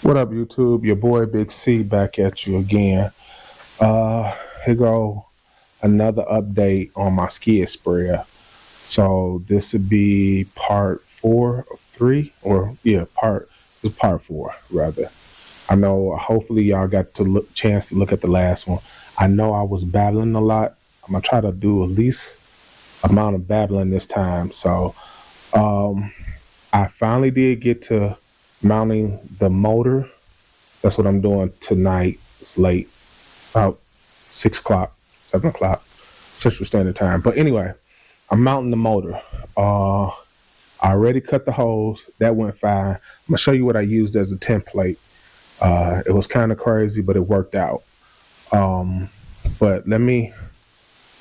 What up, YouTube? Your boy Big C back at you again. Here go another update on my skid sprayer. So this would be part 4 of 3, or yeah, part 4 rather. I know. Hopefully, y'all got to chance to look at the last one. I know I was babbling a lot. I'm gonna try to do at least amount of babbling this time. So um, I finally did get to mounting the motor. That's what I'm doing tonight. It's late, about 6 o'clock, 7 o'clock, Central Standard Time. But anyway, I'm mounting the motor. I already cut the holes. That went fine. I'm gonna show you what I used as a template. It was kind of crazy, but it worked out. Um, but let me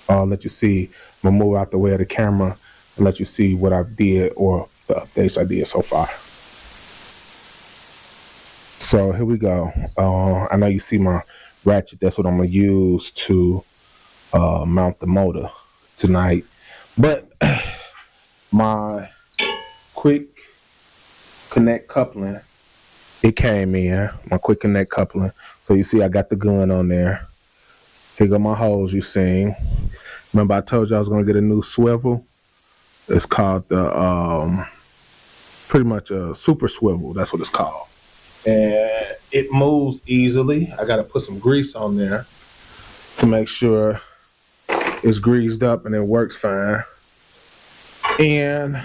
let you see. I'm gonna move out the way of the camera and let you see what I did or the updates I did so far. So here we go. I know you see my ratchet. That's what I'm gonna use to mount the motor tonight. But my quick connect coupling, it came in. My quick connect coupling. So you see I got the gun on there. Here go my holes you seen. Remember I told you I was gonna get a new swivel? It's called the pretty much a super swivel. That's what it's called. And it moves easily. I got to put some grease on there to make sure it's greased up and it works fine. And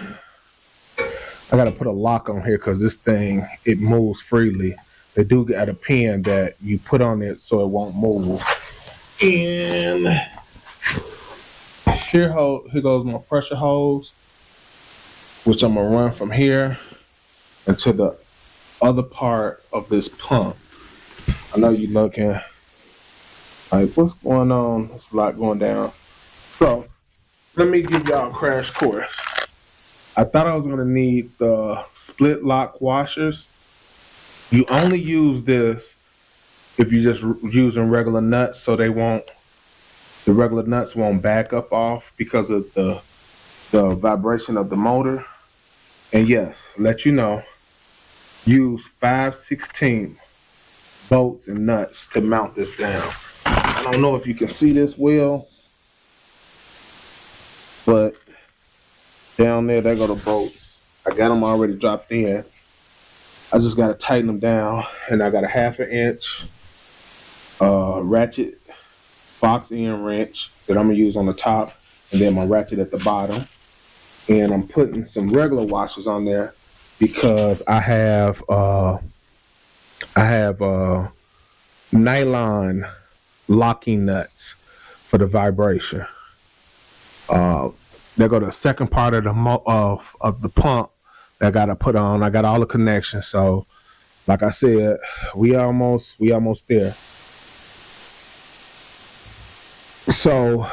I got to put a lock on here because this thing, it moves freely. They do get a pin that you put on it so it won't move. And here goes my pressure hose, which I'm going to run from here into the other part of this pump. I know you're looking like, what's going on? There's a lot going down. So let me give y'all a crash course. I thought I was gonna need the split lock washers. You only use this if you're just using regular nuts, so the regular nuts won't back up off because of the vibration of the motor. And yes, let you know, use 5/16 bolts and nuts to mount this down. I don't know if you can see this well, but down there go the bolts. I got them already dropped in. I just got to tighten them down, and I got a 1/2 inch ratchet box end wrench that I'm gonna use on the top, and then my ratchet at the bottom. And I'm putting some regular washers on there because I have nylon locking nuts for the vibration. They go to the second part of the pump that I gotta put on. I got all the connections, so like I said, we almost there. So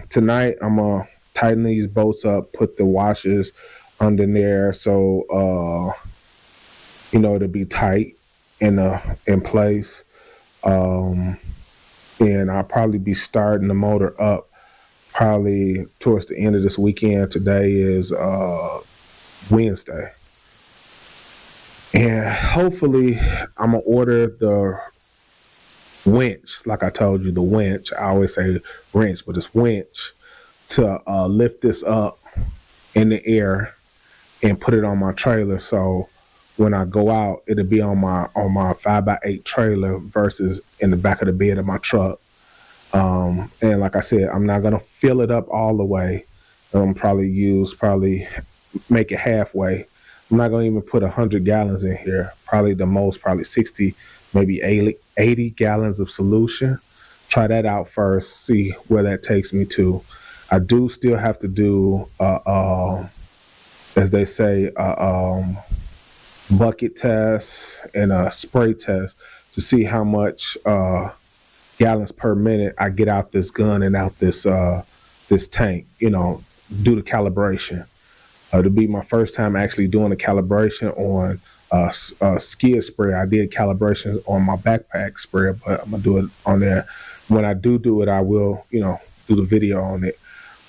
tonight I'm gonna tighten these bolts up, put the washers under there, so it'll be tight in place. And I'll probably be starting the motor up probably towards the end of this weekend. Today is Wednesday. And hopefully I'm gonna order the winch, like I told you, the winch. I always say wrench, but it's winch to lift this up in the air and put it on my trailer. So when I go out, it'll be on my 5x8 trailer versus in the back of the bed of my truck. And like I said, I'm not gonna fill it up all the way. I'm probably make it halfway. I'm not gonna even put 100 gallons in here. Probably the most, probably 60, maybe 80 gallons of solution. Try that out first, see where that takes me to. I do still have to do, as they say, bucket test and a spray test to see how much gallons per minute I get out this gun and out this tank. Do the calibration. To be my first time actually doing a calibration on a skid sprayer. I did calibration on my backpack sprayer, but I'm gonna do it on there. When I do it, I will, do the video on it.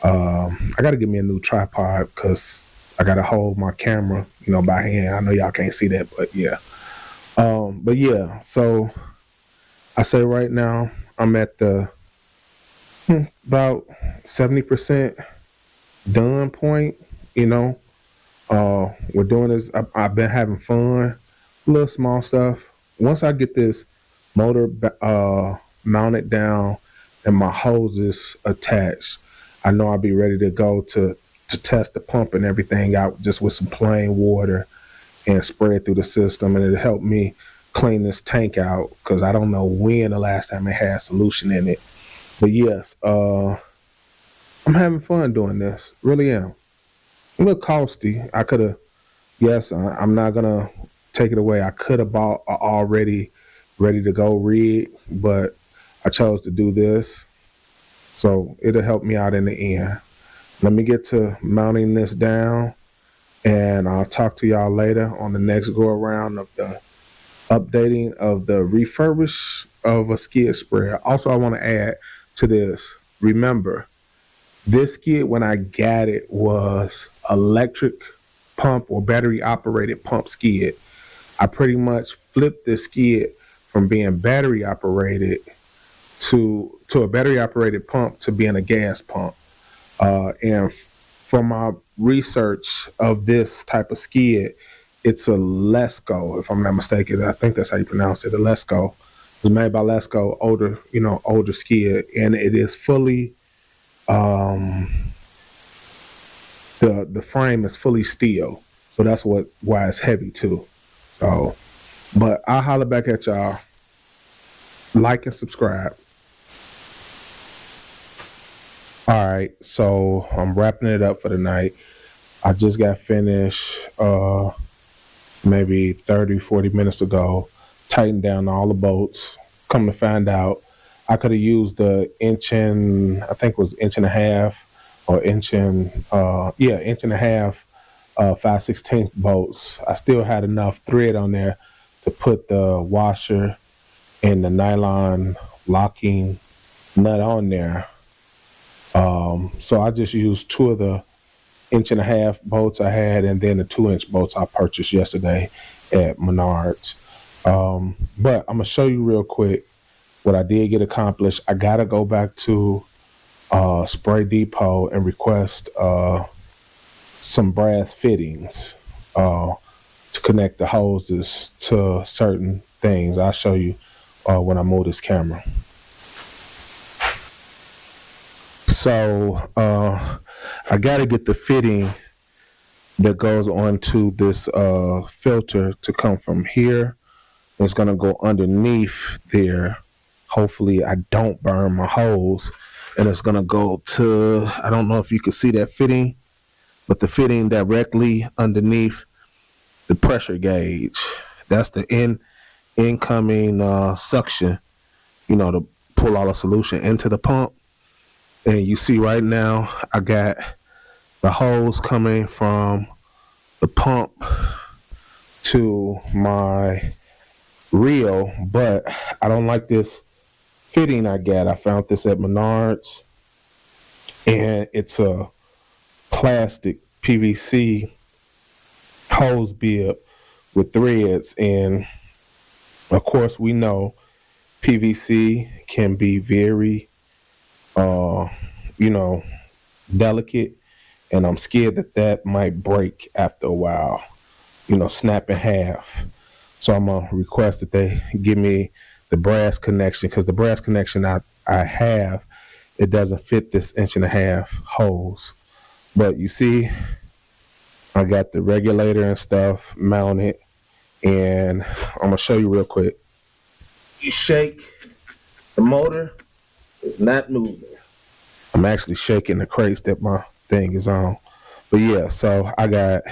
I got to get me a new tripod because I got to hold my camera, by hand. I know y'all can't see that, but yeah. But yeah, so I say right now I'm at the about 70% done point. You know, we're doing this. I've been having fun, little small stuff. Once I get this motor mounted down and my hoses attached, I know I'll be ready to go to test the pump and everything out just with some plain water and spray it through the system, and it'll help me clean this tank out because I don't know when the last time it had solution in it. But yes, I'm having fun doing this. Really am. A little costly. I could have. Yes, I'm not gonna take it away. I could have bought a already ready to go rig, but I chose to do this, so it'll help me out in the end. Let me get to mounting this down, and I'll talk to y'all later on the next go around of the updating of the refurbish of a skid sprayer. Also, I want to add to this. Remember, this skid when I got it was electric pump or battery operated pump skid. I pretty much flipped this skid from being battery operated to a battery operated pump to being a gas pump. And from my research of this type of skid, it's a Lesco, if I'm not mistaken. I think that's how you pronounce it. A Lesco. It was made by Lesco, older skid, and it is fully um, the frame is fully steel, so that's why it's heavy too. So, but I'll holler back at y'all. Like and subscribe. All right, so I'm wrapping it up for the night. I just got finished maybe 30, 40 minutes ago, tightened down all the bolts. Come to find out, I could have used the I think it was inch and a half or inch and a half 5/16 bolts. I still had enough thread on there to put the washer and the nylon locking nut on there. So I just used two of the inch and a half bolts I had, and then the 2-inch bolts I purchased yesterday at Menards. But I'm gonna show you real quick what I did get accomplished. I gotta go back to Spray Depot and request some brass fittings to connect the hoses to certain things. I'll show you when I move this camera. So I got to get the fitting that goes onto this filter to come from here. It's going to go underneath there. Hopefully I don't burn my hose. And it's going to go to, I don't know if you can see that fitting, but the fitting directly underneath the pressure gauge. That's the incoming suction, to pull all the solution into the pump. And you see right now, I got the hose coming from the pump to my reel, but I don't like this fitting I got. I found this at Menards, and it's a plastic PVC hose bib with threads. And of course, we know PVC can be very delicate, and I'm scared that might break after a while, snap in half. So I'm gonna request that they give me the brass connection, because the brass connection I have, it doesn't fit this inch and a half hose. But you see, I got the regulator and stuff mounted, and I'm gonna show you real quick. You shake the motor, it's not moving. I'm actually shaking the crates that my thing is on. But yeah, so I got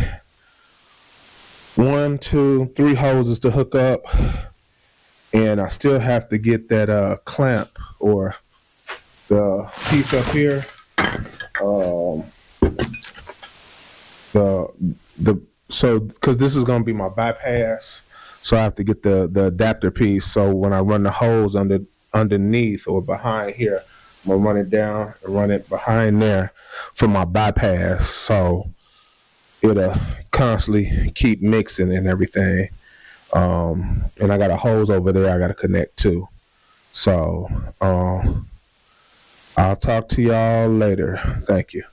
1, 2, 3 hoses to hook up, and I still have to get that clamp or the piece up here. Because this is gonna be my bypass, so I have to get the adapter piece. So when I run the hose underneath or behind here, I'm gonna run it down and run it behind there for my bypass, so it'll constantly keep mixing and everything. And I got a hose over there I got to connect to. So I'll talk to y'all later. Thank you.